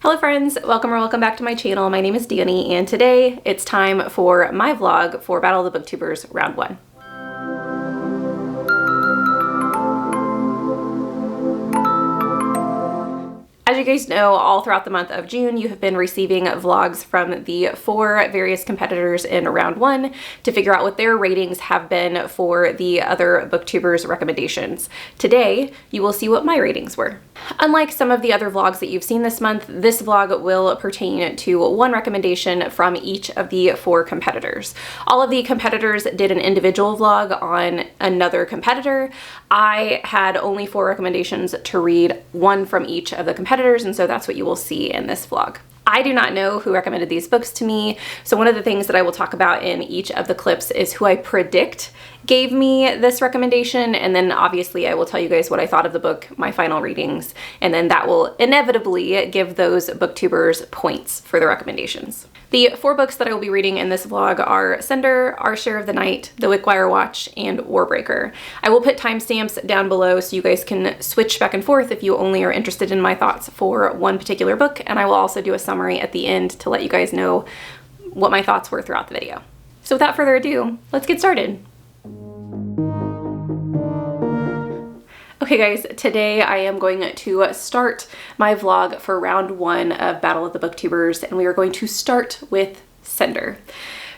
Hello friends, welcome or welcome back to my channel. My name is Danny and today it's time for my vlog for Battle of the Booktubers Round 1. As you guys know, all throughout the month of June, you have been receiving vlogs from the 4 various competitors in round 1 to figure out what their ratings have been for the other booktubers recommendations. Today, you will see what my ratings were. Unlike some of the other vlogs that you've seen this month, this vlog will pertain to one recommendation from each of the 4 competitors. All of the competitors did an individual vlog on another competitor. I had only 4 recommendations to read, one from each of the competitors, and so that's what you will see in this vlog. I do not know who recommended these books to me, so one of the things that I will talk about in each of the clips is who I predict gave me this recommendation, and then obviously I will tell you guys what I thought of the book, my final readings, and then that will inevitably give those booktubers points for the recommendations. The 4 books that I will be reading in this vlog are Cinder, Our Share of the Night, The Wickwire Watch, and Warbreaker. I will put timestamps down below so you guys can switch back and forth if you only are interested in my thoughts for one particular book, and I will also do a summary at the end to let you guys know what my thoughts were throughout the video. So without further ado, let's get started. Okay guys, today I am going to start my vlog for round 1 of Battle of the Booktubers, and we are going to start with Cinder.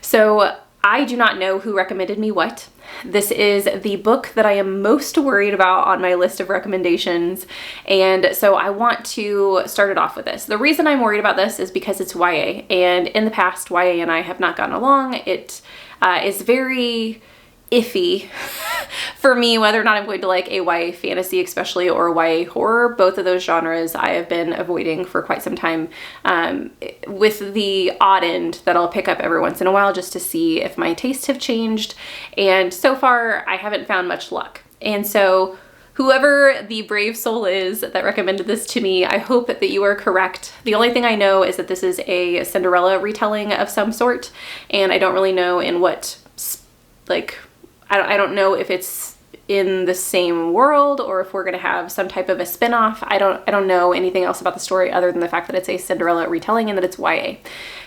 So I do not know who recommended me what. This is the book that I am most worried about on my list of recommendations, and so I want to start it off with this. The reason I'm worried about this is because it's YA, and in the past YA and I have not gotten along. It is very iffy for me whether or not I'm going to like a YA fantasy especially or a YA horror. Both of those genres I have been avoiding for quite some time, with the odd end that I'll pick up every once in a while just to see if my tastes have changed, and so far I haven't found much luck. And so whoever the brave soul is that recommended this to me, I hope that you are correct. The only thing I know is that this is a Cinderella retelling of some sort, and I don't really know in what, like, I don't know if it's in the same world or if we're gonna have some type of a spin-off. I don't know anything else about the story other than the fact that it's a Cinderella retelling and that it's YA.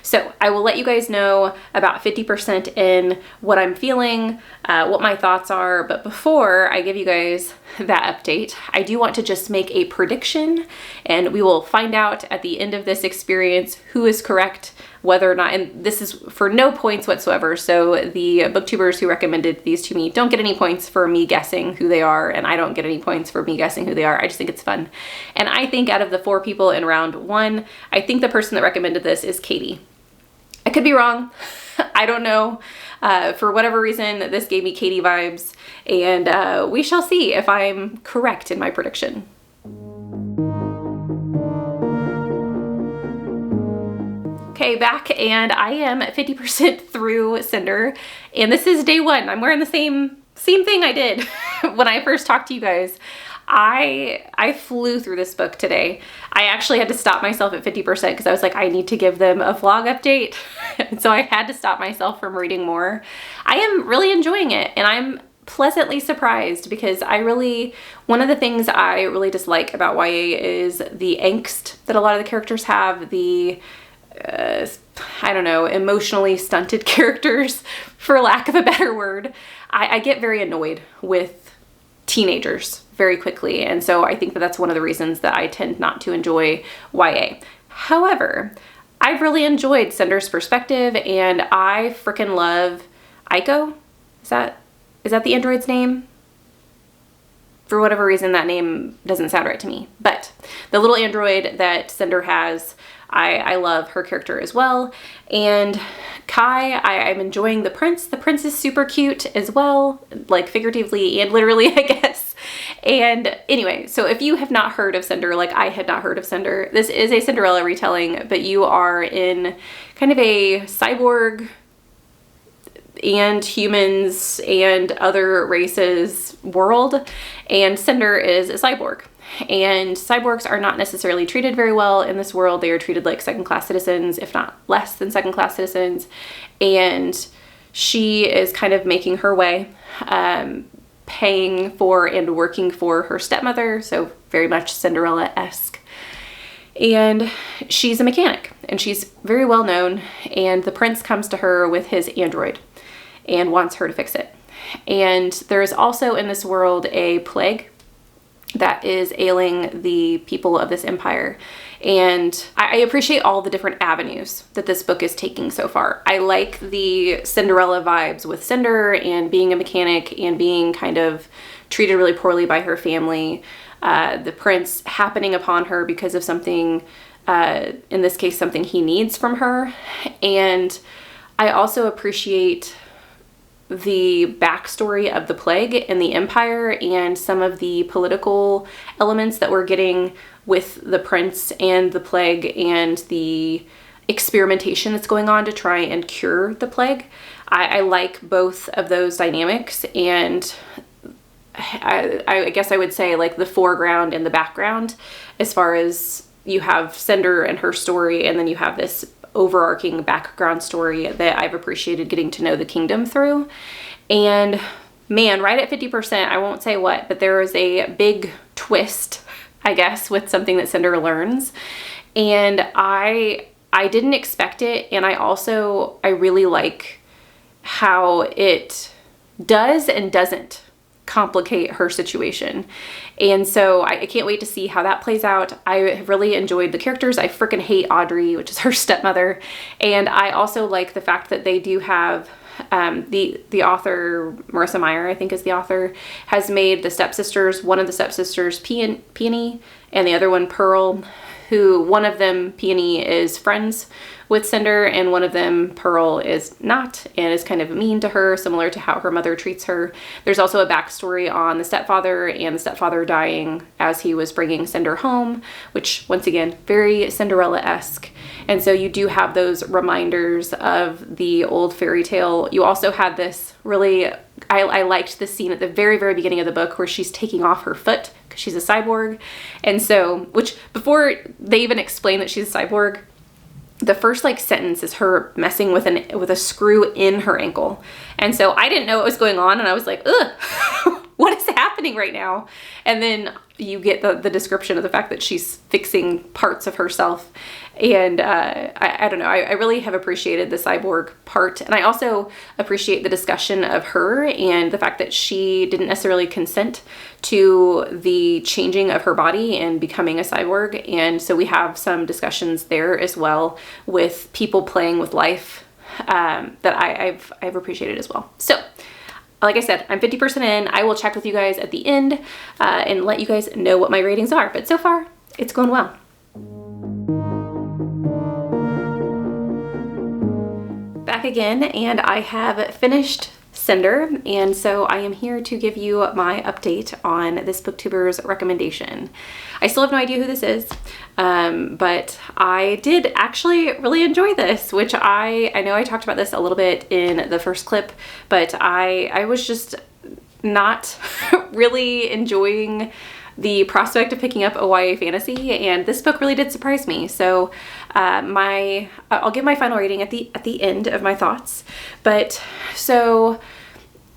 So I will let you guys know about 50% in what I'm feeling, what my thoughts are, but before I give you guys that update, I do want to just make a prediction, and we will find out at the end of this experience who is correct, whether or not, and this is for no points whatsoever, so the booktubers who recommended these to me don't get any points for me guessing who they are, and I don't get any points for me guessing who they are. I just think it's fun. And I think out of the 4 people in round 1, I think the person that recommended this is Katy. I could be wrong. I don't know. For whatever reason, this gave me Katy vibes, and we shall see if I'm correct in my prediction. Okay, back, and I am 50% through Cinder, and this is day 1. I'm wearing the same thing I did when I first talked to you guys. I flew through this book today. I actually had to stop myself at 50% because I was like, I need to give them a vlog update. And so I had to stop myself from reading more. I am really enjoying it, and I'm pleasantly surprised because one of the things I really dislike about YA is the angst that a lot of the characters have, the I don't know, emotionally stunted characters, for lack of a better word. I get very annoyed with teenagers very quickly, and so I think that that's one of the reasons that I tend not to enjoy YA. However, I've really enjoyed Cinder's perspective, and I freaking love Aiko. Is that the android's name? For whatever reason, that name doesn't sound right to me, but the little android that Cinder has, I love her character as well. And Kai, I'm enjoying the prince. The prince is super cute as well, like figuratively and literally, I guess. And anyway, so if you have not heard of Cinder, like I had not heard of Cinder, this is a Cinderella retelling, but you are in kind of a cyborg and humans and other races world, and Cinder is a cyborg. And cyborgs are not necessarily treated very well in this world. They are treated like second-class citizens, if not less than second-class citizens. And she is kind of making her way, paying for and working for her stepmother, so very much Cinderella-esque. And she's a mechanic, and she's very well known, and the prince comes to her with his android and wants her to fix it. And there is also in this world a plague that is ailing the people of this empire. And I appreciate all the different avenues that this book is taking so far. I like the Cinderella vibes with Cinder and being a mechanic and being kind of treated really poorly by her family. The prince happening upon her because of something, in this case, something he needs from her. And I also appreciate the backstory of the plague and the empire and some of the political elements that we're getting with the prince and the plague and the experimentation that's going on to try and cure the plague. I like both of those dynamics, and I guess I would say like the foreground and the background, as far as you have Cinder and her story, and then you have this overarching background story that I've appreciated getting to know the kingdom through. And man, right at 50%, I won't say what, but there is a big twist, I guess, with something that Cinder learns. And I didn't expect it, and I really like how it does and doesn't complicate her situation. And so I can't wait to see how that plays out. I have really enjoyed the characters. I freaking hate Audrey, which is her stepmother. And I also like the fact that they do have the author, Marissa Meyers, I think is the author, has made the stepsisters, one of the stepsisters Peony and the other one Pearl, who one of them, Peony, is friends with Cinder, and one of them, Pearl, is not and is kind of mean to her, similar to how her mother treats her. There's also a backstory on the stepfather and the stepfather dying as he was bringing Cinder home, which once again, very Cinderella-esque. And so you do have those reminders of the old fairy tale. You also had this really, I liked this scene at the very, very beginning of the book where she's taking off her foot because she's a cyborg. And so, which before they even explain that she's a cyborg, the first like sentence is her messing with a screw in her ankle. And so I didn't know what was going on, and I was like, ugh, what is happening right now? And then you get the description of the fact that she's fixing parts of herself. And I don't know, I really have appreciated the cyborg part. And I also appreciate the discussion of her and the fact that she didn't necessarily consent to the changing of her body and becoming a cyborg. And so we have some discussions there as well with people playing with life that I've appreciated as well. So like I said, I'm 50% in. I will check with you guys at the end and let you guys know what my ratings are. But so far, it's going well. Back again, and I have finished Cinder, and so I am here to give you my update on this Booktubers recommendation. I still have no idea who this is, but I did actually really enjoy this, which I know I talked about this a little bit in the first clip, but I was just not really enjoying the prospect of picking up a YA fantasy, and this book really did surprise me. So I'll give my final rating at the end of my thoughts. But so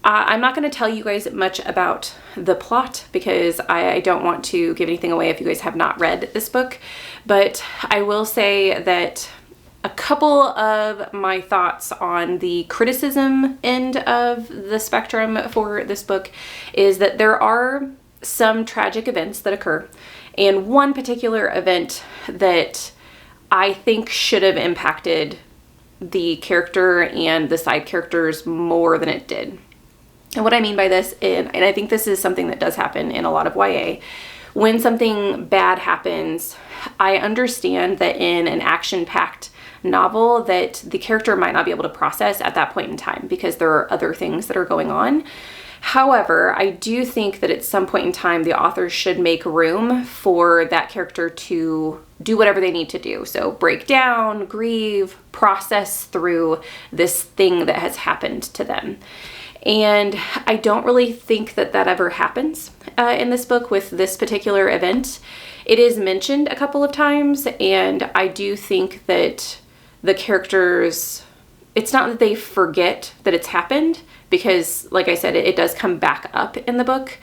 I'm not going to tell you guys much about the plot because I don't want to give anything away if you guys have not read this book. But I will say that a couple of my thoughts on the criticism end of the spectrum for this book is that there are some tragic events that occur, and one particular event that I think should have impacted the character and the side characters more than it did. And what I mean by this, and I think this is something that does happen in a lot of YA, when something bad happens, I understand that in an action-packed novel that the character might not be able to process at that point in time because there are other things that are going on. However, I do think that at some point in time, the author should make room for that character to do whatever they need to do. So break down, grieve, process through this thing that has happened to them. And I don't really think that that ever happens in this book with this particular event. It is mentioned a couple of times, and I do think that the characters, it's not that they forget that it's happened, because like I said, it does come back up in the book,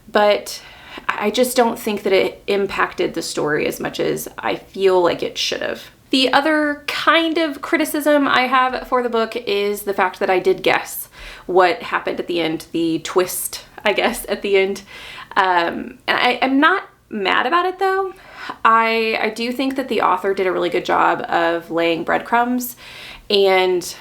but I just don't think that it impacted the story as much as I feel like it should have. The other kind of criticism I have for the book is the fact that I did guess what happened at the end, the twist, I guess, at the end. And I'm not mad about it though. I do think that the author did a really good job of laying breadcrumbs, and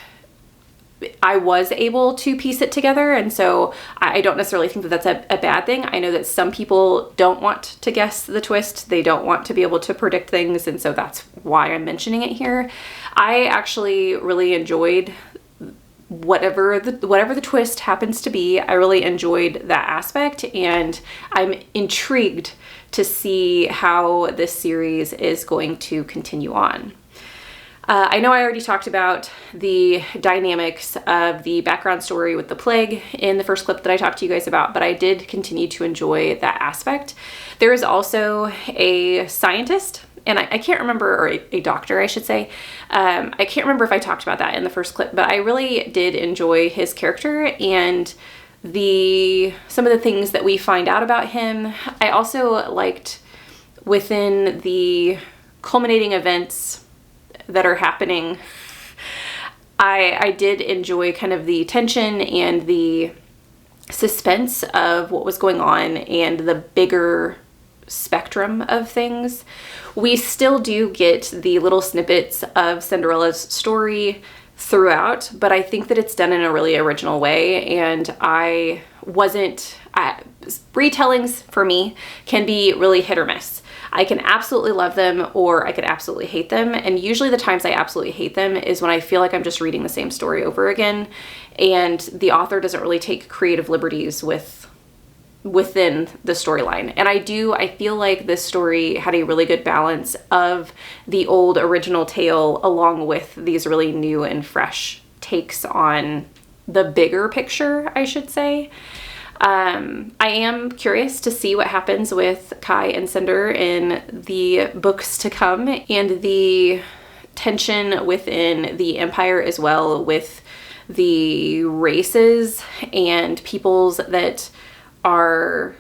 I was able to piece it together, and so I don't necessarily think that that's a bad thing. I know that some people don't want to guess the twist. They don't want to be able to predict things, and so that's why I'm mentioning it here. I actually really enjoyed whatever the twist happens to be. I really enjoyed that aspect, and I'm intrigued to see how this series is going to continue on. I know I already talked about the dynamics of the background story with the plague in the first clip that I talked to you guys about, but I did continue to enjoy that aspect. There is also a scientist, and I can't remember, or a doctor, I should say. I can't remember if I talked about that in the first clip, but I really did enjoy his character and some of the things that we find out about him. I also liked within the culminating events that are happening, I did enjoy kind of the tension and the suspense of what was going on and the bigger spectrum of things. We still do get the little snippets of Cinderella's story throughout, but I think that it's done in a really original way, and retellings for me can be really hit or miss. I can absolutely love them or I could absolutely hate them, and usually the times I absolutely hate them is when I feel like I'm just reading the same story over again and the author doesn't really take creative liberties within the storyline. And I feel like this story had a really good balance of the old original tale along with these really new and fresh takes on the bigger picture, I should say. I am curious to see what happens with Kai and Cinder in the books to come, and the tension within the Empire as well, with the races and peoples that are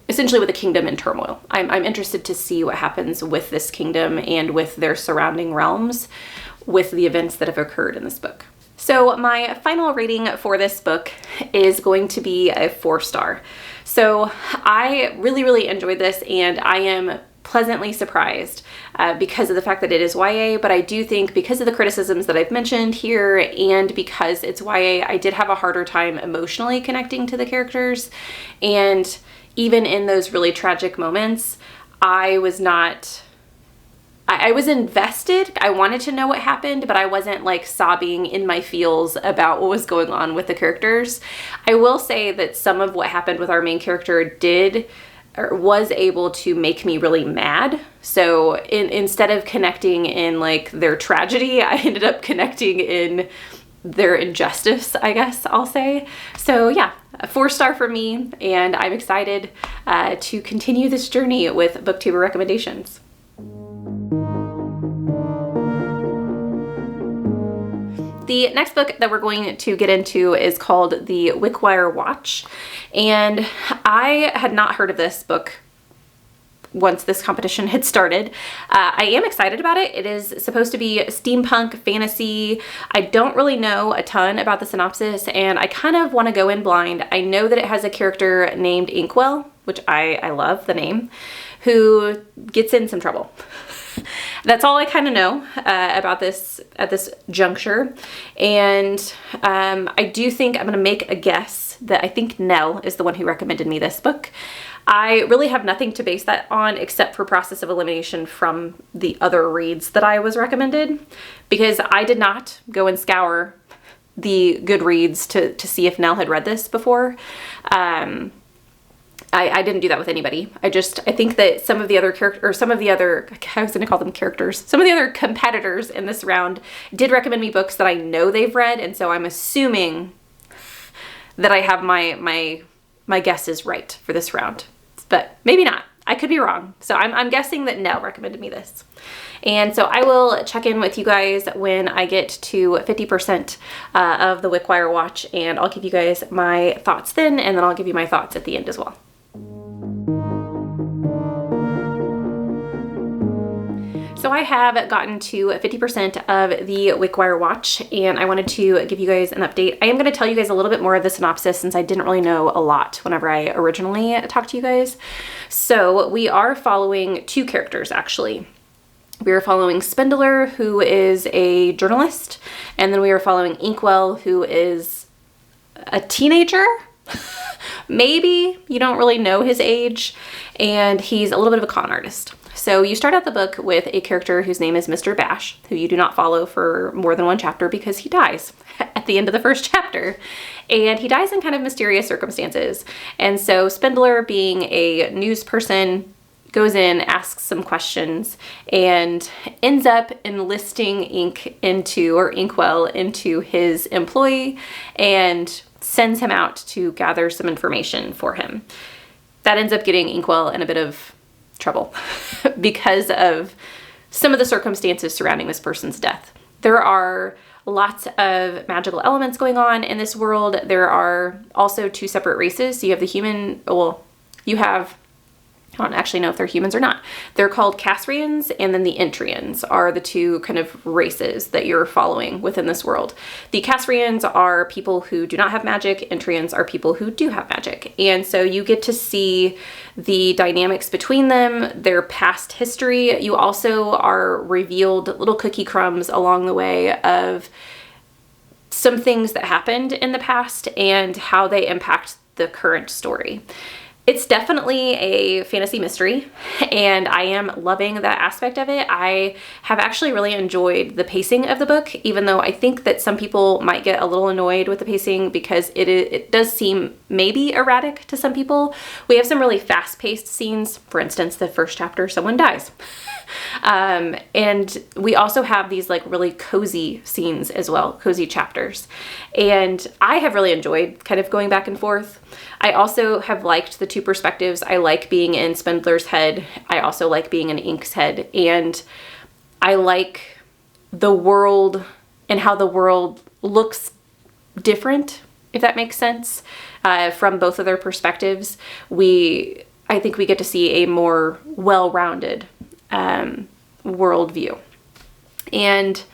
essentially with the kingdom in turmoil. I'm interested to see what happens with this kingdom and with their surrounding realms with the events that have occurred in this book. So my final rating for this book is going to be a 4-star. So I really, really enjoyed this, and I am pleasantly surprised because of the fact that it is YA, but I do think because of the criticisms that I've mentioned here and because it's YA, I did have a harder time emotionally connecting to the characters. And even in those really tragic moments, I was invested. I wanted to know what happened, but I wasn't like sobbing in my feels about what was going on with the characters. I will say that some of what happened with our main character was able to make me really mad. So instead of connecting in like their tragedy, I ended up connecting in their injustice, I guess I'll say. So yeah, a 4-star for me, and I'm excited to continue this journey with Booktuber recommendations. The next book that we're going to get into is called The Wickwire Watch, and I had not heard of this book once this competition had started. I am excited about it. It is supposed to be steampunk fantasy. I don't really know a ton about the synopsis, and I kind of want to go in blind. I know that it has a character named Inkwell, which I love the name, who gets in some trouble. That's all I kind of know about this at this juncture. And I do think I'm going to make a guess that I think Nell is the one who recommended me this book. I really have nothing to base that on except for process of elimination from the other reads that I was recommended, because I did not go and scour the Goodreads to see if Nell had read this before. I didn't do that with anybody. I think that some of the other competitors in this round did recommend me books that I know they've read, and so I'm assuming that I have my guesses right for this round, but maybe not. I could be wrong. So I'm guessing that Nell recommended me this. And so I will check in with you guys when I get to 50% of the Wickwire Watch, and I'll give you guys my thoughts then, and then I'll give you my thoughts at the end as well. So I have gotten to 50% of the Wickwire Watch, and I wanted to give you guys an update. I am going to tell you guys a little bit more of the synopsis since I didn't really know a lot whenever I originally talked to you guys. So we are following two characters, actually. We are following Spindler, who is a journalist, and then we are following Inkwell, who is a teenager. Maybe, you don't really know his age, and he's a little bit of a con artist. So you start out the book with a character whose name is Mr. Bash, who you do not follow for more than one chapter because he dies at the end of the first chapter. And he dies in kind of mysterious circumstances. And so Spindler, being a news person, goes in, asks some questions, and ends up enlisting Inkwell into his employ and sends him out to gather some information for him. That ends up getting Inkwell in a bit of trouble because of some of the circumstances surrounding this person's death. There are lots of magical elements going on in this world. There are also two separate races. So you have the human, well, you have, I don't actually know if they're humans or not. They're called Casrians, and then the Entrians are the two kind of races that you're following within this world. The Casrians are people who do not have magic. Entrians are people who do have magic. And so you get to see the dynamics between them, their past history. You also are revealed little cookie crumbs along the way of some things that happened in the past and how they impact the current story. It's definitely a fantasy mystery, and I am loving that aspect of it. I have actually really enjoyed the pacing of the book, even though I think that some people might get a little annoyed with the pacing because it does seem maybe erratic to some people. We have some really fast-paced scenes. For instance, the first chapter, someone dies. And we also have these like really cozy scenes as well, cozy chapters. And I have really enjoyed kind of going back and forth. I also have liked the two perspectives. I like being in Spindler's head. I also like being in Ink's head. And I like the world and how the world looks different, if that makes sense, from both of their perspectives. I think we get to see a more well-rounded worldview. And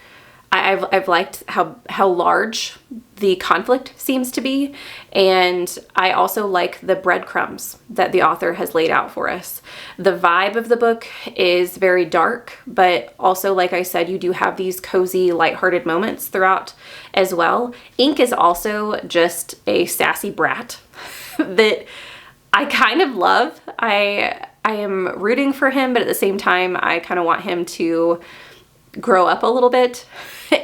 I've liked how large the conflict seems to be, and I also like the breadcrumbs that the author has laid out for us. The vibe of the book is very dark, but also, like I said, you do have these cozy, lighthearted moments throughout as well. Ink is also just a sassy brat that I kind of love. I am rooting for him, but at the same time, I kind of want him to grow up a little bit.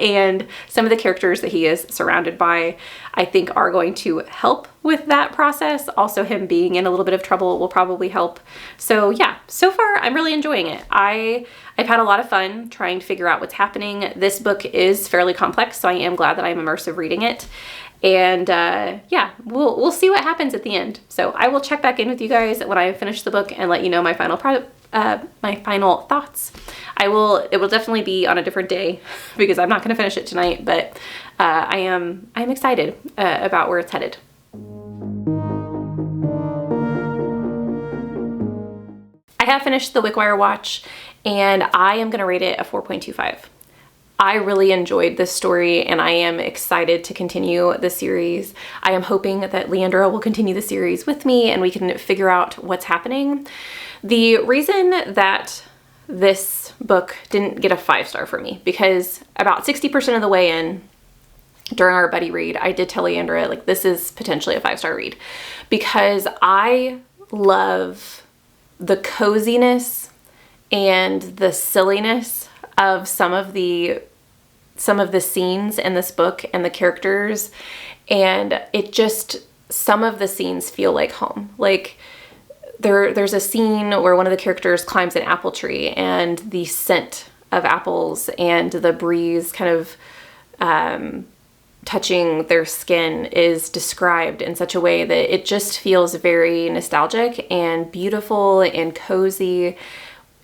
And some of the characters that he is surrounded by, I think, are going to help with that process. Also, him being in a little bit of trouble will probably help. So yeah, so far I'm really enjoying it. I've had a lot of fun trying to figure out what's happening. This book is fairly complex, so I am glad that I'm immersive reading it. And yeah, we'll see what happens at the end. So I will check back in with you guys when I finish the book and let you know my final thoughts. It will definitely be on a different day because I'm not going to finish it tonight, but I'm excited about where it's headed. I have finished the Wickwire Watch, and I am going to rate it a 4.25. I really enjoyed this story, and I am excited to continue the series. I am hoping that Leandra will continue the series with me and we can figure out what's happening. The reason that this book didn't get a 5-star for me, because about 60% of the way in, during our buddy read, I did tell Leandra, like, this is potentially a 5-star read, because I love the coziness and the silliness of some of the scenes in this book and the characters, and some of the scenes feel like home. Like there's a scene where one of the characters climbs an apple tree, and the scent of apples and the breeze kind of touching their skin is described in such a way that it just feels very nostalgic and beautiful and cozy.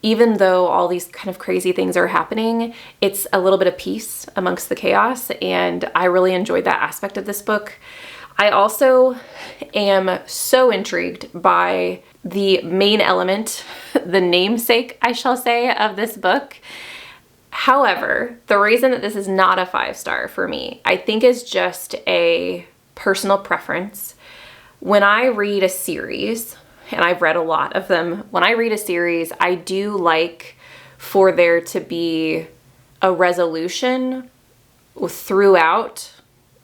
Even though all these kind of crazy things are happening, it's a little bit of peace amongst the chaos, and I really enjoyed that aspect of this book. I also am so intrigued by the main element, the namesake, I shall say, of this book. However, the reason that this is not a 5-star for me, I think is just a personal preference. When I read a series, and I've read a lot of them, when I read a series, I do like for there to be a resolution throughout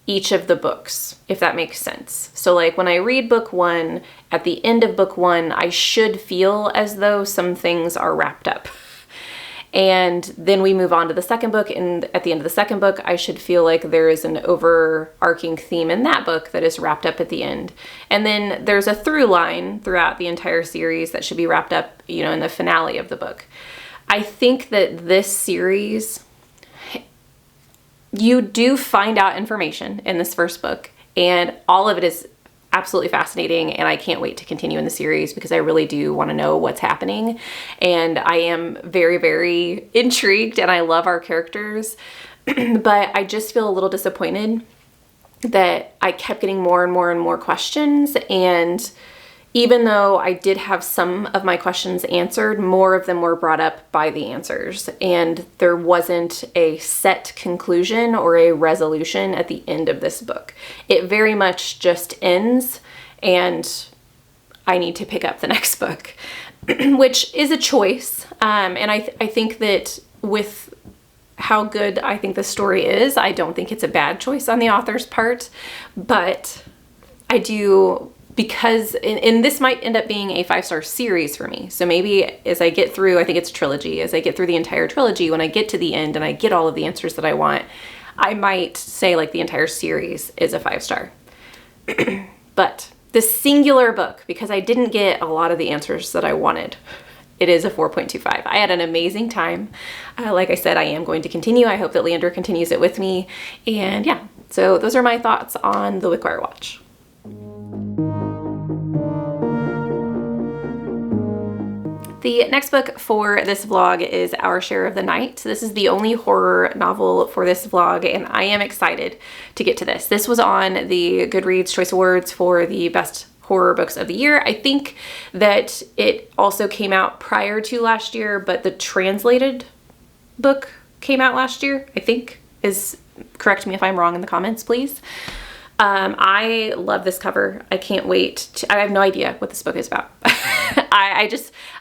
each of the books, if that makes sense. So like when I read book 1, at the end of book 1, I should feel as though some things are wrapped up. And then we move on to the second book, and at the end of the second book, I should feel like there is an overarching theme in that book that is wrapped up at the end. And then there's a through line throughout the entire series that should be wrapped up, you know, in the finale of the book. I think that this series, you do find out information in this first book, and all of it is absolutely fascinating, and I can't wait to continue in the series because I really do want to know what's happening, and I am very, very intrigued, and I love our characters. But I just feel a little disappointed that I kept getting more and more and more questions, and even though I did have some of my questions answered, more of them were brought up by the answers, and there wasn't a set conclusion or a resolution at the end of this book. It very much just ends, and I need to pick up the next book, which is a choice. And I think that with how good I think the story is, I don't think it's a bad choice on the author's part, but I do, because, and this might end up being a 5-star series for me. So maybe as I get through, I think it's a trilogy, as I get through the entire trilogy, when I get to the end and I get all of the answers that I want, I might say like the entire series is a 5-star. But this singular book, because I didn't get a lot of the answers that I wanted, it is a 4.25. I had an amazing time. Like I said, I am going to continue. I hope that Leandra continues it with me. And yeah, so those are my thoughts on the Wickwire Watch. The next book for this vlog is Our Share of the Night. This is the only horror novel for this vlog, and I am excited to get to this. This was on the Goodreads Choice Awards for the best horror books of the year. I think that it also came out prior to last year, but the translated book came out last year, I think. Correct me if I'm wrong in the comments, please. I love this cover. I can't wait. I have no idea what this book is about.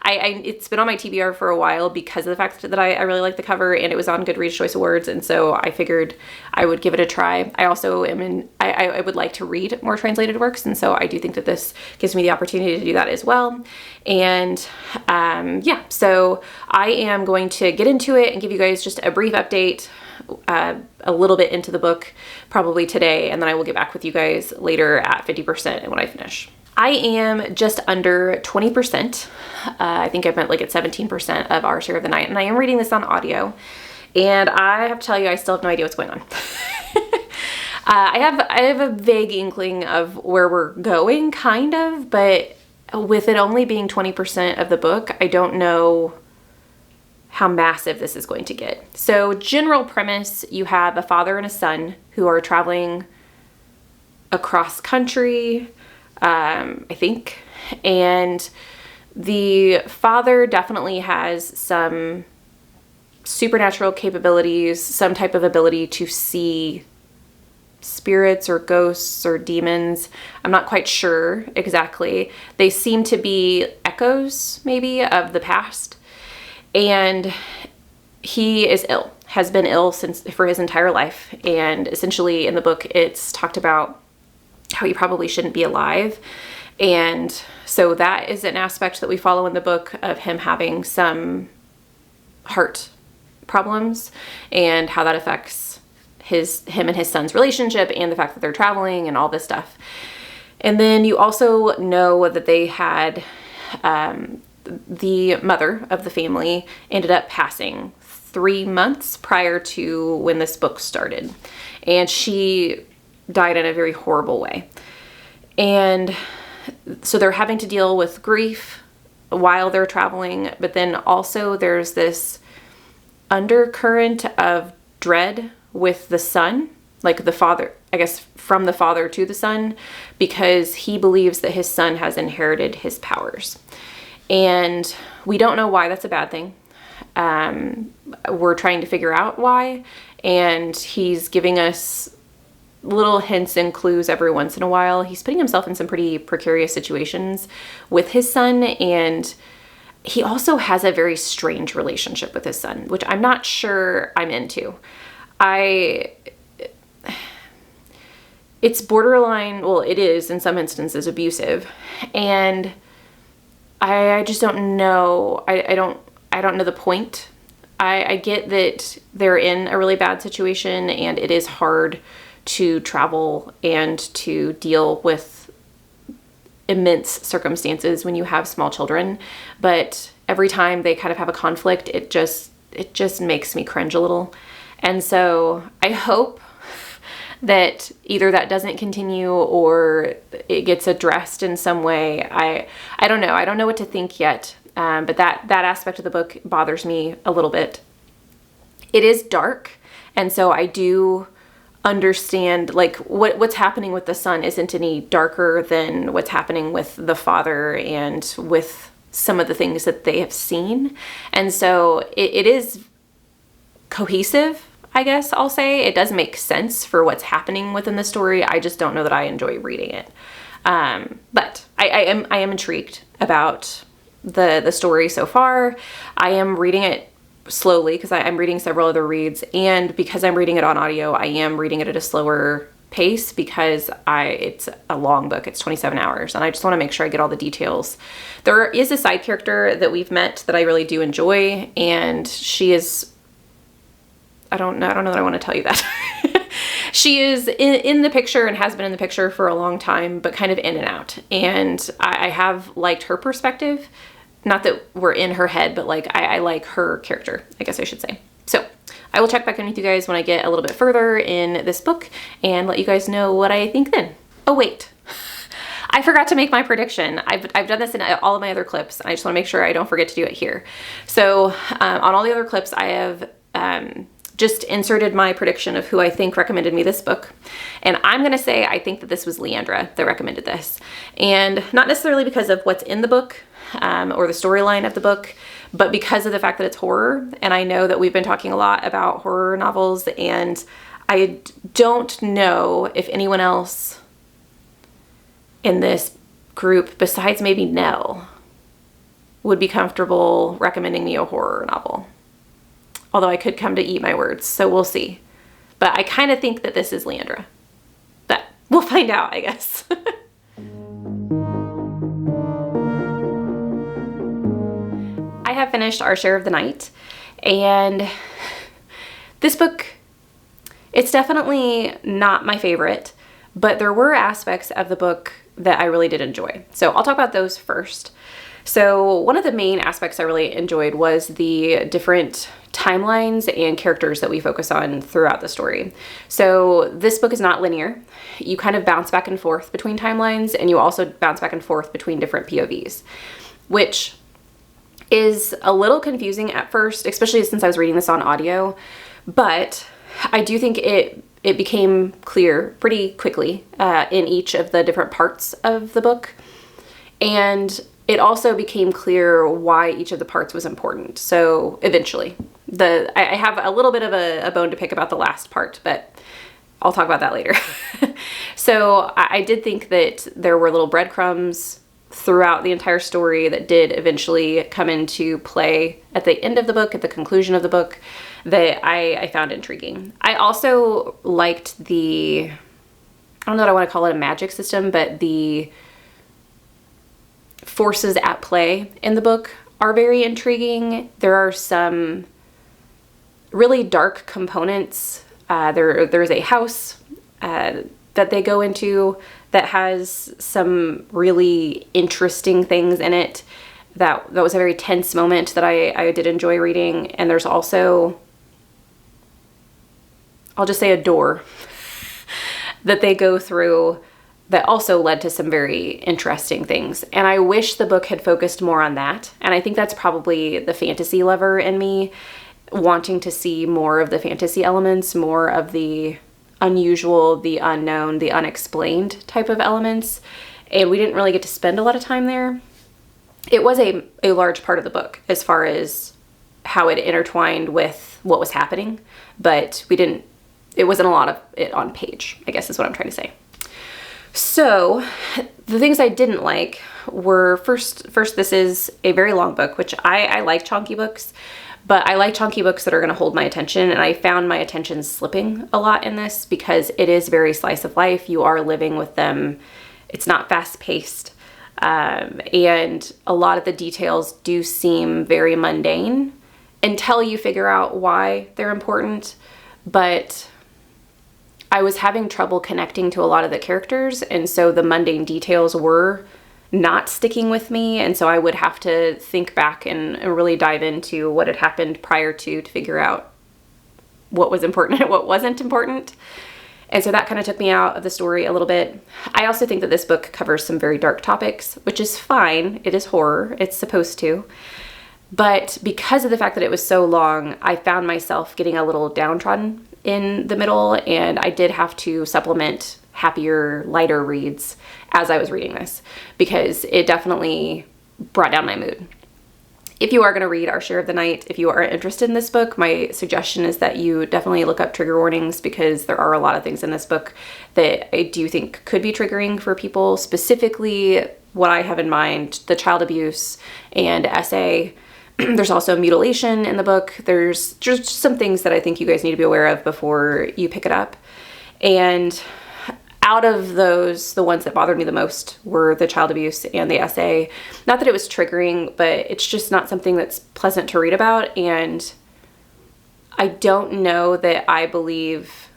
It's been on my TBR for a while because of the fact that I really like the cover, and it was on Goodreads Choice Awards, and so I figured I would give it a try. I also I would like to read more translated works, and so I do think that this gives me the opportunity to do that as well. And yeah, so I am going to get into it and give you guys just a brief update, a little bit into the book probably today, and then I will get back with you guys later at 50% and when I finish. I am just under 20%. I think I'm at like at 17% of Our Share of the Night, and I am reading this on audio, and I have to tell you, I still have no idea what's going on. I have a vague inkling of where we're going, kind of, but with it only being 20% of the book, I don't know how massive this is going to get. So general premise, you have a father and a son who are traveling across country, I think, and the father definitely has some supernatural capabilities, some type of ability to see spirits or ghosts or demons. I'm not quite sure exactly. They seem to be echoes maybe of the past. And he is ill, has been ill for his entire life. And essentially in the book, it's talked about how he probably shouldn't be alive. And so that is an aspect that we follow in the book of him having some heart problems and how that affects him and his son's relationship and the fact that they're traveling and all this stuff. And then you also know that they had, the mother of the family ended up passing 3 months prior to when this book started. And she died in a very horrible way. And so they're having to deal with grief while they're traveling, but then also there's this undercurrent of dread with the son, like the father, I guess from the father to the son, because he believes that his son has inherited his powers. And we don't know why that's a bad thing. we're trying to figure out why. And he's giving us little hints and clues every once in a while. He's putting himself in some pretty precarious situations with his son, and he also has a very strange relationship with his son, which I'm not sure I'm into. It's borderline, well, it is in some instances abusive, and I just don't know. I don't know the point. I get that they're in a really bad situation, and it is hard to travel and to deal with immense circumstances when you have small children. But every time they kind of have a conflict, it just makes me cringe a little. And so I hope that either that doesn't continue or it gets addressed in some way. I don't know. I don't know what to think yet. But that aspect of the book bothers me a little bit. It is dark, and so I do understand, like, what's happening with the son isn't any darker than what's happening with the father and with some of the things that they have seen. And so it is cohesive, I guess I'll say. It does make sense for what's happening within the story. I just don't know that I enjoy reading it. But I am intrigued about the story so far. I am reading it slowly because I'm reading several other reads, and because I'm reading it on audio, I am reading it at a slower pace because it's a long book. It's 27 hours, and I just want to make sure I get all the details. There is a side character that we've met that I really do enjoy, and she is, I don't know that I want to tell you that. She is in the picture and has been in the picture for a long time, but kind of in and out. And I have liked her perspective. Not that we're in her head, but like I like her character, I guess I should say. So I will check back in with you guys when I get a little bit further in this book and let you guys know what I think then. Oh wait, I forgot to make my prediction. I've done this in all of my other clips, and I just want to make sure I don't forget to do it here. So on all the other clips, I have just inserted my prediction of who I think recommended me this book. And I'm going to say I think that this was Leandra that recommended this. And not necessarily because of what's in the book or the storyline of the book, but because of the fact that it's horror. And I know that we've been talking a lot about horror novels, and I don't know if anyone else in this group, besides maybe Nell, would be comfortable recommending me a horror novel. Although I could come to eat my words, so we'll see. But I kind of think that this is Leandra. But we'll find out, I guess. I have finished Our Share of the Night, and this book, it's definitely not my favorite, but there were aspects of the book that I really did enjoy. So I'll talk about those first. So one of the main aspects I really enjoyed was the different timelines and characters that we focus on throughout the story. So this book is not linear. You kind of bounce back and forth between timelines, and you also bounce back and forth between different POVs, which is a little confusing at first, especially since I was reading this on audio, but I do think it became clear pretty quickly in each of the different parts of the book. And it also became clear why each of the parts was important. So eventually, I have a little bit of a bone to pick about the last part, but I'll talk about that later. So I did think that there were little breadcrumbs throughout the entire story that did eventually come into play at the end of the book, at the conclusion of the book, that I found intriguing. I also liked I don't know what I want to call it, a magic system, but the forces at play in the book are very intriguing. There are some really dark components. There's a house that they go into that has some really interesting things in it. That was a very tense moment that I did enjoy reading. And there's also, I'll just say, a door that they go through that also led to some very interesting things. And I wish the book had focused more on that. And I think that's probably the fantasy lover in me, wanting to see more of the fantasy elements, more of the unusual, the unknown, the unexplained type of elements. And we didn't really get to spend a lot of time there. It was a large part of the book as far as how it intertwined with what was happening, but it wasn't a lot of it on page, I guess is what I'm trying to say. So the things I didn't like were first, this is a very long book, which I like chunky books, but I like chunky books that are going to hold my attention. And I found my attention slipping a lot in this because it is very slice of life. You are living with them. It's not fast paced. And a lot of the details do seem very mundane until you figure out why they're important. But I was having trouble connecting to a lot of the characters, and so the mundane details were not sticking with me, and so I would have to think back and really dive into what had happened prior to figure out what was important and what wasn't important. And so that kind of took me out of the story a little bit. I also think that this book covers some very dark topics, which is fine. It is horror. It's supposed to. But because of the fact that it was so long, I found myself getting a little downtrodden in the middle, and I did have to supplement happier, lighter reads as I was reading this because it definitely brought down my mood. If you are going to read Our Share of the Night, if you are interested in this book, my suggestion is that you definitely look up trigger warnings because there are a lot of things in this book that I do think could be triggering for people. Specifically, what I have in mind, the child abuse and essay. There's also mutilation in the book. There's just some things that I think you guys need to be aware of before you pick it up. And out of those, the ones that bothered me the most were the child abuse and the essay. Not that it was triggering, but it's just not something that's pleasant to read about. And I don't know that I believe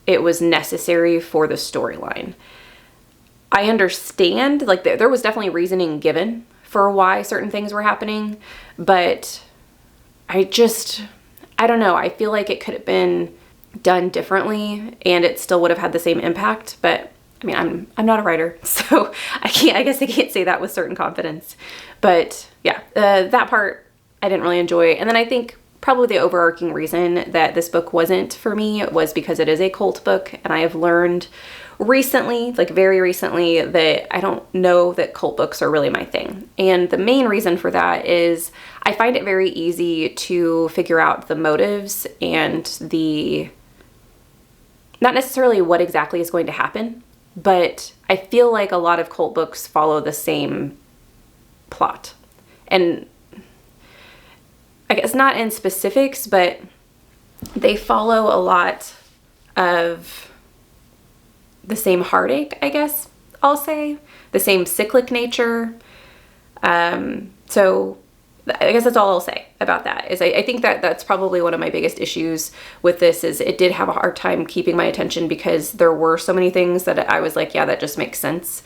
it was necessary for the storyline. I understand, like there was definitely reasoning given for why certain things were happening, but I don't know. I feel like it could have been done differently and it still would have had the same impact. But I mean, I'm not a writer, so I guess I can't say that with certain confidence. But yeah, that part I didn't really enjoy. And then I think probably the overarching reason that this book wasn't for me was because it is a cult book, and I have learned recently, like very recently, that I don't know that cult books are really my thing. And the main reason for that is I find it very easy to figure out the motives and not necessarily what exactly is going to happen, but I feel like a lot of cult books follow the same plot. And I guess not in specifics, but they follow a lot of the same heartache, I guess I'll say, the same cyclic nature. So I guess that's all I'll say about that is I think that that's probably one of my biggest issues with this is it did have a hard time keeping my attention because there were so many things that I was like, yeah, that just makes sense.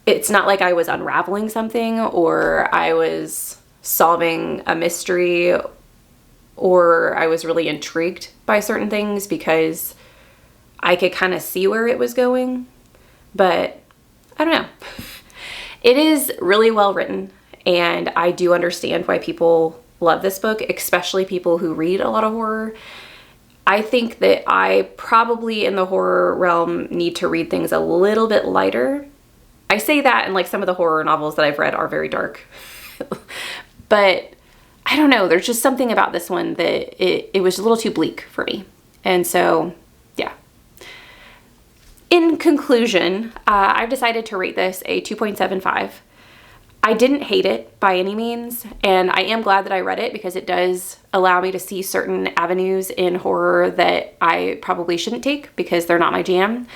It's not like I was unraveling something or I was solving a mystery or I was really intrigued by certain things because I could kind of see where it was going, but I don't know. It is really well written, and I do understand why people love this book, especially people who read a lot of horror. I think that I probably in the horror realm need to read things a little bit lighter. I say that, and like some of the horror novels that I've read are very dark, but I don't know. There's just something about this one that it was a little too bleak for me. And so, yeah. In conclusion, I've decided to rate this a 2.75. I didn't hate it by any means, and I am glad that I read it because it does allow me to see certain avenues in horror that I probably shouldn't take because they're not my jam.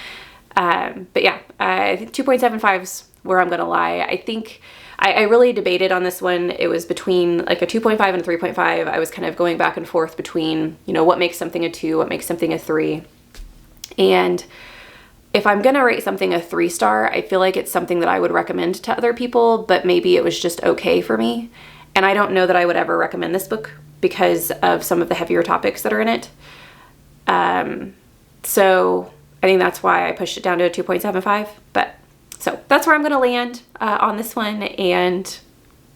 But yeah, I think 2.75 is where I'm going to lie. I think I really debated on this one. It was between like a 2.5 and a 3.5. I was kind of going back and forth between, what makes something a 2, what makes something a 3. And if I'm going to rate something a 3-star, I feel like it's something that I would recommend to other people, but maybe it was just okay for me. And I don't know that I would ever recommend this book because of some of the heavier topics that are in it. So I think that's why I pushed it down to a 2.75. But so that's where I'm going to land on this one. And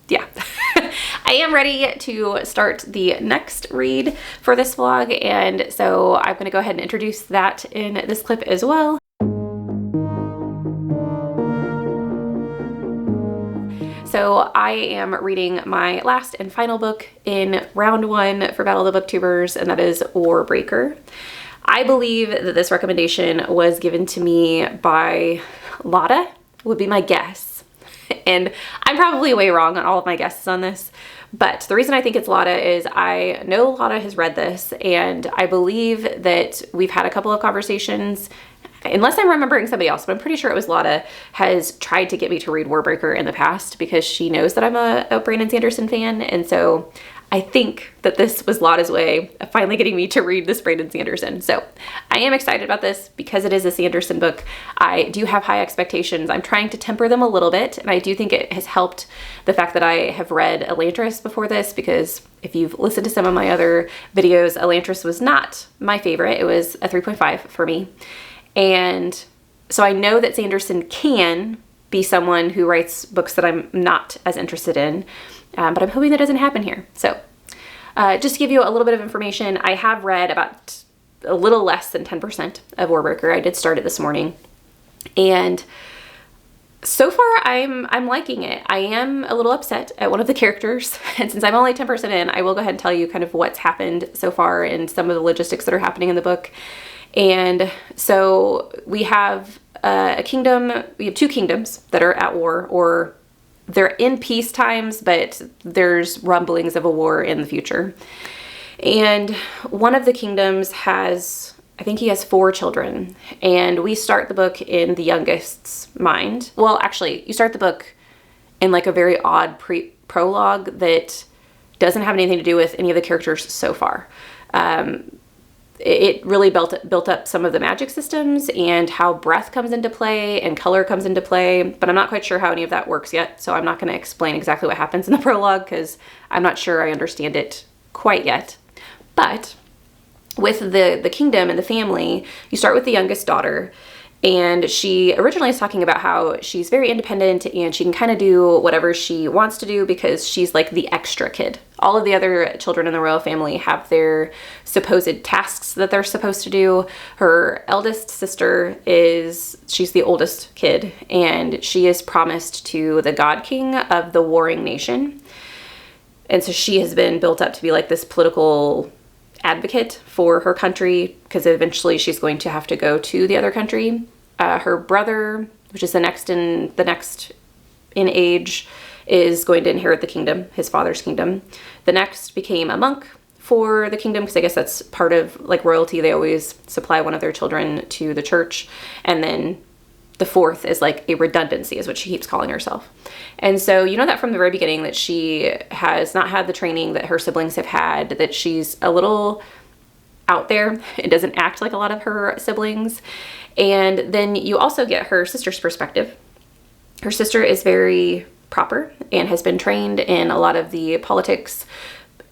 yeah, I am ready to start the next read for this vlog. And so I'm going to go ahead and introduce that in this clip as well. so I am reading my last and final book in round 1 for Battle of the Booktubers, and that is Warbreaker. I believe that this recommendation was given to me by Lotta, would be my guess. And I'm probably way wrong on all of my guesses on this, but the reason I think it's Lotta is I know Lotta has read this, and I believe that we've had a couple of conversations, unless I'm remembering somebody else, but I'm pretty sure it was Lotta, has tried to get me to read Warbreaker in the past because she knows that I'm a Brandon Sanderson fan, and so I think that this was Lotta's way of finally getting me to read this Brandon Sanderson. So I am excited about this because it is a Sanderson book. I do have high expectations. I'm trying to temper them a little bit, and I do think it has helped the fact that I have read Elantris before this, because if you've listened to some of my other videos, Elantris was not my favorite. It was a 3.5 for me. And so I know that Sanderson can be someone who writes books that I'm not as interested in, but I'm hoping that doesn't happen here. So just to give you a little bit of information, I have read about a little less than 10% of Warbreaker. I did start it this morning, and so far I'm liking it. I am a little upset at one of the characters, and since I'm only 10% in, I will go ahead and tell you kind of what's happened so far and some of the logistics that are happening in the book. And so we have a kingdom, we have 2 kingdoms that are at war, or they're in peace times, but there's rumblings of a war in the future. And one of the kingdoms has, I think he has 4 children, and we start the book in the youngest's mind. Well, actually, you start the book in like a very odd prologue that doesn't have anything to do with any of the characters so far. It really built up some of the magic systems and how breath comes into play and color comes into play, but I'm not quite sure how any of that works yet, so I'm not going to explain exactly what happens in the prologue because I'm not sure I understand it quite yet. But with the kingdom and the family, you start with the youngest daughter, and she originally is talking about how she's very independent and she can kind of do whatever she wants to do because she's like the extra kid. All of the other children in the royal family have their supposed tasks that they're supposed to do. Her eldest sister she's the oldest kid, and she is promised to the God King of the warring nation. And so she has been built up to be like this political advocate for her country, because eventually she's going to have to go to the other country. Her brother, which is the next in age, is going to inherit the kingdom, his father's kingdom. The next became a monk for the kingdom, because I guess that's part of like royalty. They always supply one of their children to the church. And then the 4th is like a redundancy, is what she keeps calling herself. And so you know that from the very beginning that she has not had the training that her siblings have had, that she's a little out there. It doesn't act like a lot of her siblings. And then you also get her sister's perspective. Her sister is very proper and has been trained in a lot of the politics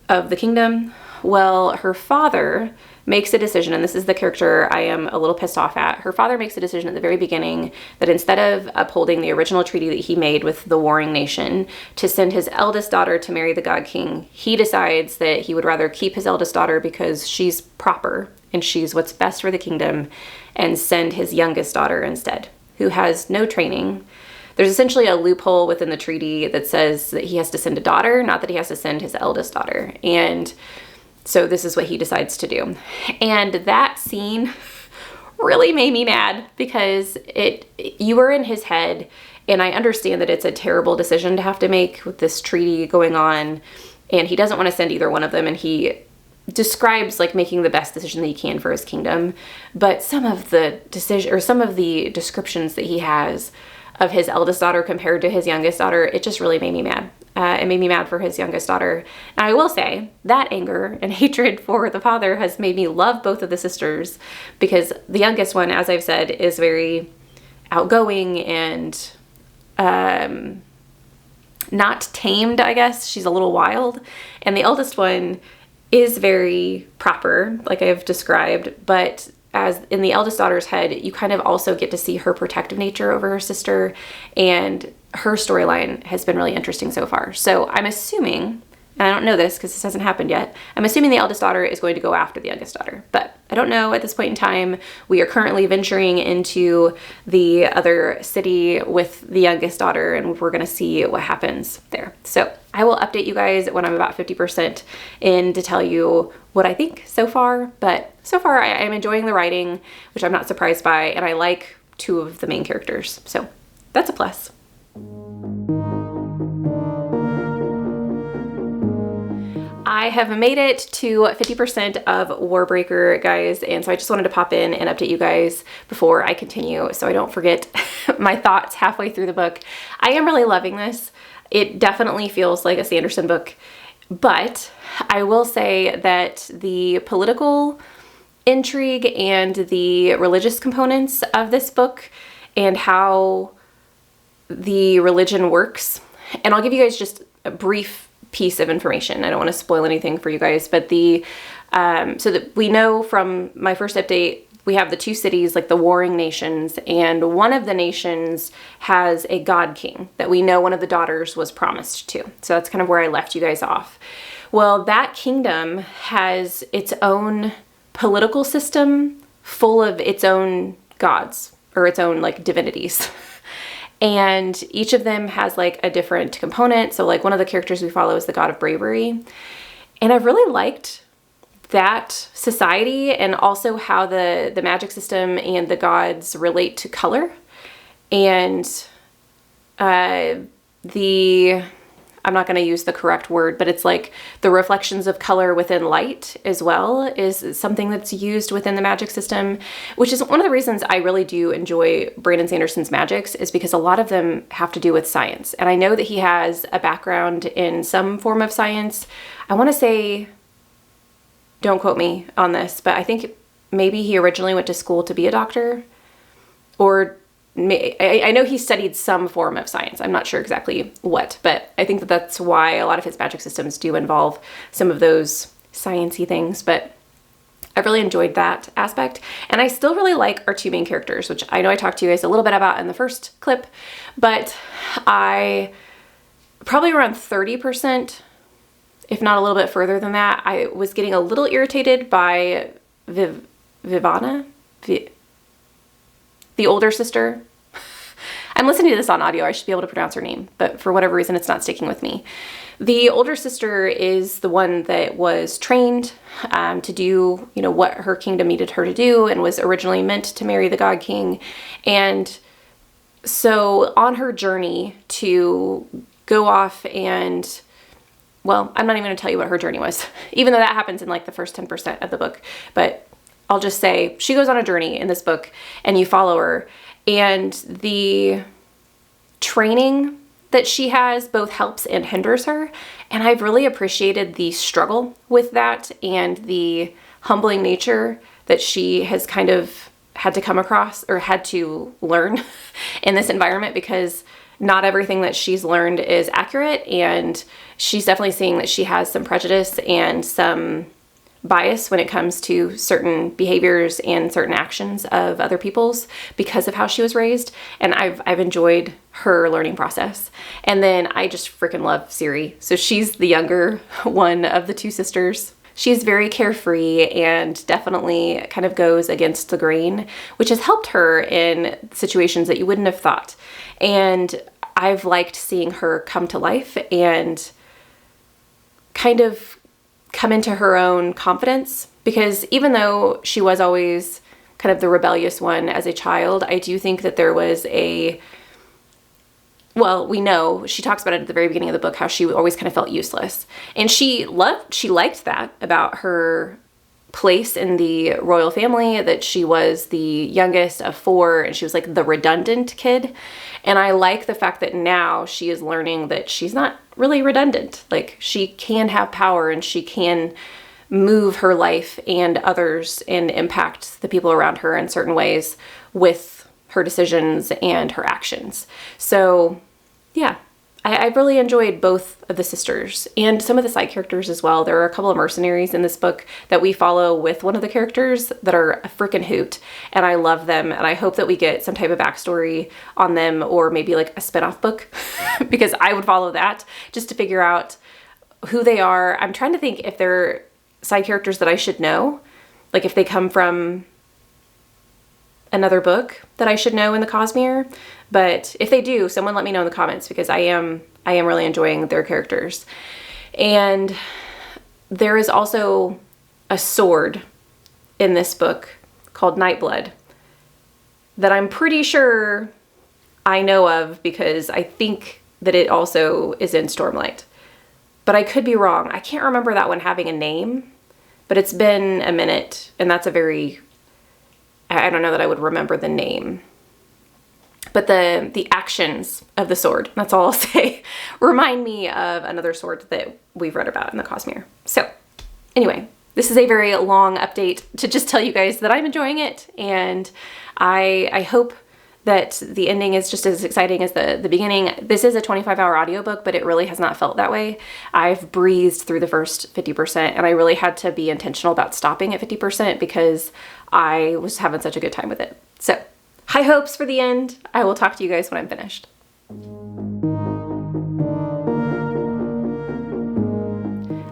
of the kingdom. Well, her father makes a decision, and this is the character I am a little pissed off at. Her father makes a decision at the very beginning that instead of upholding the original treaty that he made with the warring nation to send his eldest daughter to marry the God King, he decides that he would rather keep his eldest daughter because she's proper and she's what's best for the kingdom, and send his youngest daughter instead, who has no training. There's essentially a loophole within the treaty that says that he has to send a daughter, not that he has to send his eldest daughter. And so this is what he decides to do. And that scene really made me mad because you were in his head, and I understand that it's a terrible decision to have to make with this treaty going on, and he doesn't want to send either one of them, and he describes like making the best decision that he can for his kingdom. But some of the descriptions that he has of his eldest daughter compared to his youngest daughter, it just really made me mad. It made me mad for his youngest daughter. And I will say that anger and hatred for the father has made me love both of the sisters, because the youngest one, as I've said, is very outgoing and not tamed, I guess. She's a little wild. And the eldest one is very proper, like I've described, but as in the eldest daughter's head, you kind of also get to see her protective nature over her sister, and her storyline has been really interesting so far. So I'm assuming and I don't know this because this hasn't happened yet, I'm assuming the eldest daughter is going to go after the youngest daughter, but I don't know at this point in time. We are currently venturing into the other city with the youngest daughter, and we're going to see what happens there. So I will update you guys when I'm about 50% in to tell you what I think so far, but so far I am enjoying the writing, which I'm not surprised by, and I like 2 of the main characters, so that's a plus. I have made it to 50% of Warbreaker, guys, and so I just wanted to pop in and update you guys before I continue so I don't forget my thoughts halfway through the book. I am really loving this. It definitely feels like a Sanderson book, but I will say that the political intrigue and the religious components of this book and how the religion works, and I'll give you guys just a brief piece of information. I don't want to spoil anything for you guys, but so that we know from my first update, we have the 2 cities, like the warring nations, and one of the nations has a god king that we know one of the daughters was promised to. So that's kind of where I left you guys off. Well, that kingdom has its own political system full of its own gods, or its own like divinities. And each of them has like a different component. So like one of the characters we follow is the god of bravery. And I've really liked that society, and also how the magic system and the gods relate to color. And I'm not going to use the correct word, but it's like the reflections of color within light as well is something that's used within the magic system, which is one of the reasons I really do enjoy Brandon Sanderson's magics, is because a lot of them have to do with science. And I know that he has a background in some form of science. I want to say, don't quote me on this, but I think maybe he originally went to school to be a doctor, or I know he studied some form of science. I'm not sure exactly what, but I think that that's why a lot of his magic systems do involve some of those sciencey things, but I really enjoyed that aspect. And I still really like our 2 main characters, which I know I talked to you guys a little bit about in the first clip, but I probably around 30%, if not a little bit further than that, I was getting a little irritated by Vivana, the older sister. I'm listening to this on audio. I should be able to pronounce her name, but for whatever reason, it's not sticking with me. The older sister is the one that was trained to do, what her kingdom needed her to do, and was originally meant to marry the God King. And so on her journey to go off and, well, I'm not even going to tell you what her journey was, even though that happens in like the first 10% of the book, but I'll just say she goes on a journey in this book and you follow her, and the training that she has both helps and hinders her. And I've really appreciated the struggle with that and the humbling nature that she has kind of had to come across, or had to learn in this environment, because not everything that she's learned is accurate. And she's definitely seeing that she has some prejudice and some bias when it comes to certain behaviors and certain actions of other people's because of how she was raised. And I've enjoyed her learning process. And then I just freaking love Siri. So she's the younger one of the 2 sisters. She's very carefree and definitely kind of goes against the grain, which has helped her in situations that you wouldn't have thought. And I've liked seeing her come to life and kind of come into her own confidence, because even though she was always kind of the rebellious one as a child, I do think that there was we know, she talks about it at the very beginning of the book, how she always kind of felt useless. And she liked that about her place in the royal family, that she was the youngest of 4 and she was like the redundant kid. And I like the fact that now she is learning that she's not really redundant. Like, she can have power and she can move her life and others and impact the people around her in certain ways with her decisions and her actions. So yeah, I've really enjoyed both of the sisters and some of the side characters as well. There are a couple of mercenaries in this book that we follow with one of the characters that are a freaking hoot, and I love them, and I hope that we get some type of backstory on them, or maybe like a spin-off book because I would follow that just to figure out who they are. I'm trying to think if they're side characters that I should know, like if they come from another book that I should know in the Cosmere. But if they do, someone let me know in the comments, because I am really enjoying their characters. And there is also a sword in this book called Nightblood that I'm pretty sure I know of, because I think that it also is in Stormlight. But I could be wrong. I can't remember that one having a name, but it's been a minute, and that's a very, I don't know that I would remember the name. But the actions of the sword, that's all I'll say, remind me of another sword that we've read about in the Cosmere. So anyway, this is a very long update to just tell you guys that I'm enjoying it, and I hope that the ending is just as exciting as the beginning. This is a 25-hour audiobook, but it really has not felt that way. I've breezed through the first 50%, and I really had to be intentional about stopping at 50% because I was having such a good time with it. So, high hopes for the end. I will talk to you guys when I'm finished.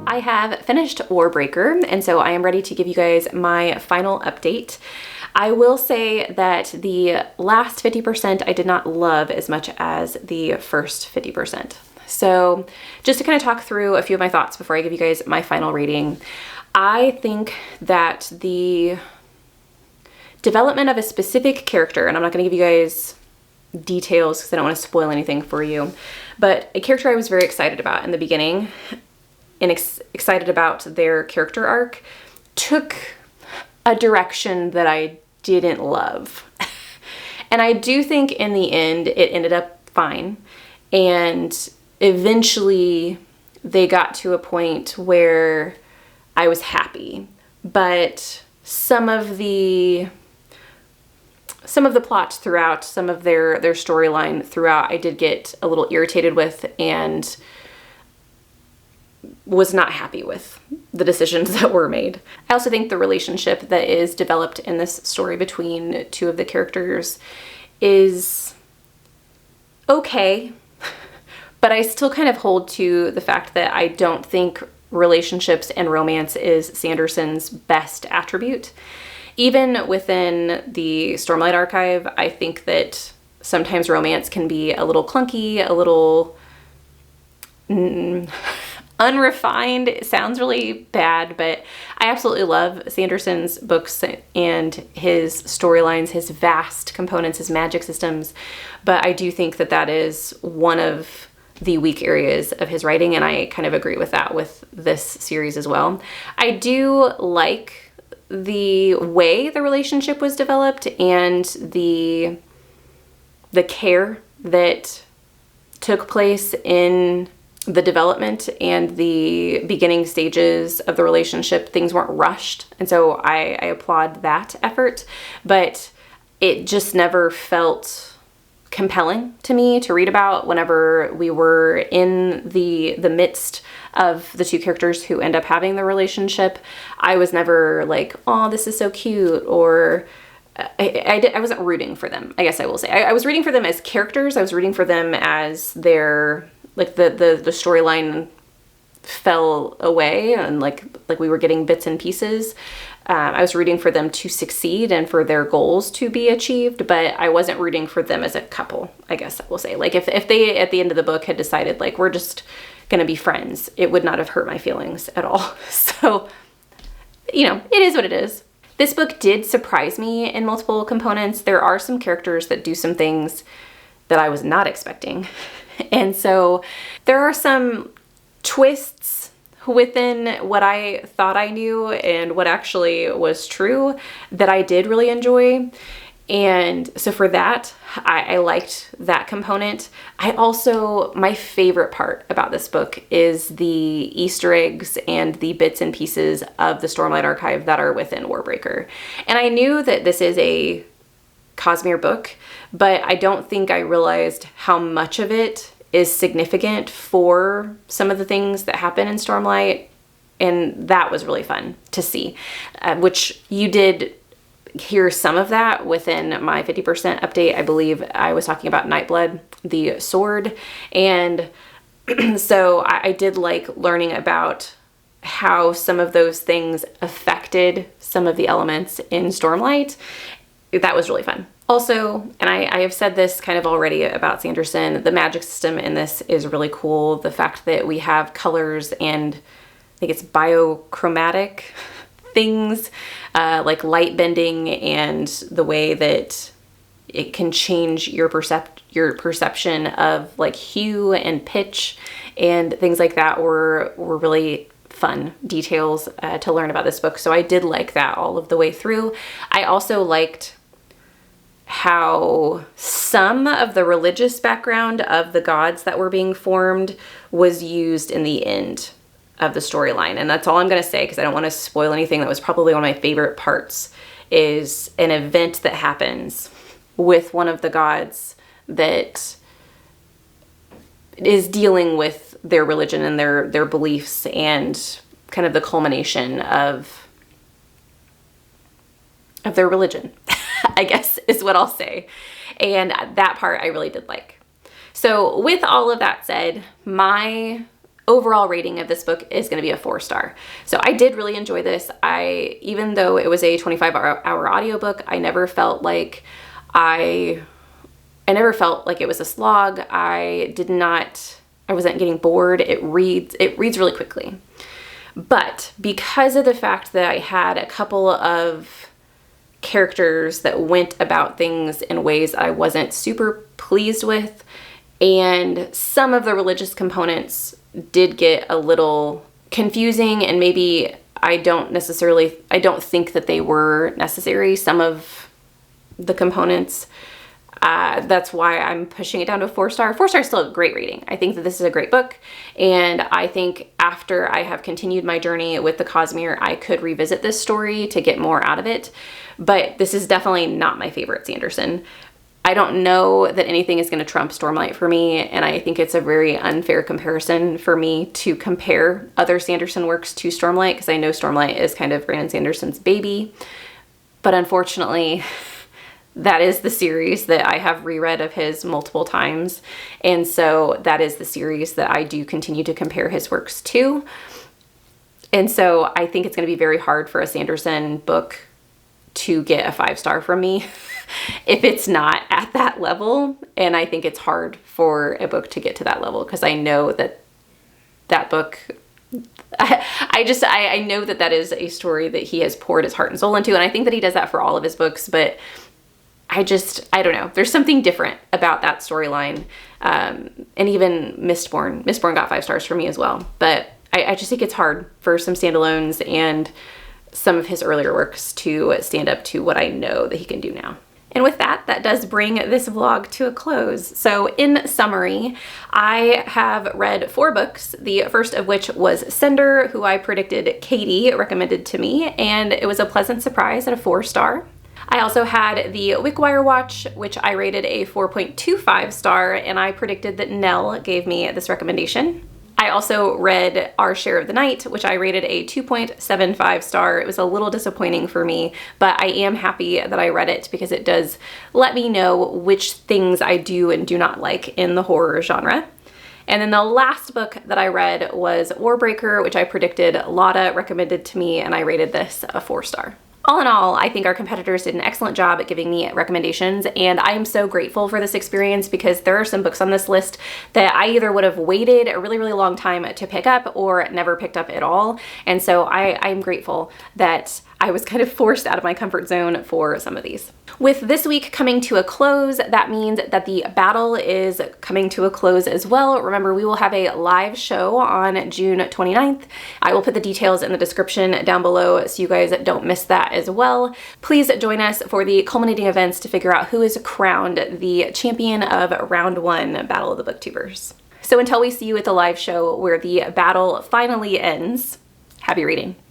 I have finished Warbreaker, and so I am ready to give you guys my final update. I will say that the last 50% I did not love as much as the first 50%. So just to kind of talk through a few of my thoughts before I give you guys my final rating, I think that the development of a specific character, and I'm not going to give you guys details because I don't want to spoil anything for you, but a character I was very excited about in the beginning and excited about their character arc took a direction that I didn't love. And I do think in the end it ended up fine, and eventually they got to a point where I was happy, but some of the plot throughout, some of their storyline throughout, I did get a little irritated with and was not happy with the decisions that were made. I also think the relationship that is developed in this story between two of the characters is okay, but I still kind of hold to the fact that I don't think relationships and romance is Sanderson's best attribute. Even within the Stormlight archive, I think that sometimes romance can be a little clunky, a little unrefined. It sounds really bad, but I absolutely love Sanderson's books and his storylines, his vast components, his magic systems. But I do think that that is one of the weak areas of his writing, and I kind of agree with that with this series as well. I do like the way the relationship was developed and the care that took place in the development and the beginning stages of the relationship. Things weren't rushed, and so I applaud that effort, but it just never felt compelling to me to read about whenever we were in the midst of the two characters who end up having the relationship. I was never like, oh, this is so cute, or I wasn't rooting for them, I guess I will say. I was rooting for them as characters. I was rooting for them as their, like, the storyline fell away and like we were getting bits and pieces. I was rooting for them to succeed and for their goals to be achieved, but I wasn't rooting for them as a couple, I guess I will say. Like, if they at the end of the book had decided like we're just gonna be friends, it would not have hurt my feelings at all. So, you know, it is what it is. This book did surprise me in multiple components. There are some characters that do some things that I was not expecting. And so there are some twists within what I thought I knew and what actually was true that I did really enjoy. And so for that, I liked that component. I also, my favorite part about this book is the Easter eggs and the bits and pieces of the Stormlight archive that are within Warbreaker. And I knew that this is a Cosmere book, but I don't think I realized how much of it is significant for some of the things that happen in Stormlight. And that was really fun to see, which you did hear some of that within my 50% update. I believe I was talking about Nightblood, the sword, and So I did like learning about how some of those things affected some of the elements in Stormlight. That was really fun. Also, and I have said this kind of already about Sanderson, the magic system in this is really cool. The fact that we have colors and I think it's biochromatic things, like light bending, and the way that it can change your perception of like hue and pitch and things like that were really fun details to learn about this book. So I did like that all of the way through. I also liked how some of the religious background of the gods that were being formed was used in the end of the storyline. And that's all I'm going to say because I don't want to spoil anything. That was probably one of my favorite parts, is an event that happens with one of the gods that is dealing with their religion and their beliefs, and kind of the culmination of their religion, I guess is what I'll say. And that part I really did like. So with all of that said, my overall rating of this book is going to be a 4-star. So I did really enjoy this. Even though it was a 25-hour audiobook, I never felt like it was a slog. I wasn't getting bored. It reads really quickly. But because of the fact that I had a couple of characters that went about things in ways I wasn't super pleased with, and some of the religious components did get a little confusing, and maybe I don't think that they were necessary, some of the components. That's why I'm pushing it down to a 4-star. 4-star is still a great rating. I think that this is a great book, and I think after I have continued my journey with the Cosmere, I could revisit this story to get more out of it, but this is definitely not my favorite Sanderson. I don't know that anything is going to trump Stormlight for me, and I think it's a very unfair comparison for me to compare other Sanderson works to Stormlight, because I know Stormlight is kind of Brandon Sanderson's baby, but unfortunately that is the series that I have reread of his multiple times, and so that is the series that I do continue to compare his works to. And so I think it's going to be very hard for a Sanderson book to get a 5-star from me if it's not at that level. And I think it's hard for a book to get to that level, because I know that book, I know that is a story that he has poured his heart and soul into, and I think that he does that for all of his books, but I don't know. There's something different about that storyline. And even Mistborn got 5 stars for me as well. But I just think it's hard for some standalones and some of his earlier works to stand up to what I know that he can do now. And with that does bring this vlog to a close. So in summary, I have read 4 books, the first of which was Cinder, who I predicted Katy recommended to me, and it was a pleasant surprise at a 4-star. I also had the Wickwire Watch, which I rated a 4.25 star, and I predicted that Nell gave me this recommendation. I also read Our Share of the Night, which I rated a 2.75 star. It was a little disappointing for me, but I am happy that I read it because it does let me know which things I do and do not like in the horror genre. And then the last book that I read was Warbreaker, which I predicted Lotta recommended to me, and I rated this a 4-star. All in all, I think our competitors did an excellent job at giving me recommendations, and I am so grateful for this experience, because there are some books on this list that I either would have waited a really, really long time to pick up or never picked up at all. And so I'm grateful that I was kind of forced out of my comfort zone for some of these. With this week coming to a close, that means that the battle is coming to a close as well. Remember, we will have a live show on June 29th. I will put the details in the description down below so you guys don't miss that as well. Please join us for the culminating events to figure out who is crowned the champion of round 1 Battle of the Booktubers. So until we see you at the live show where the battle finally ends, happy reading.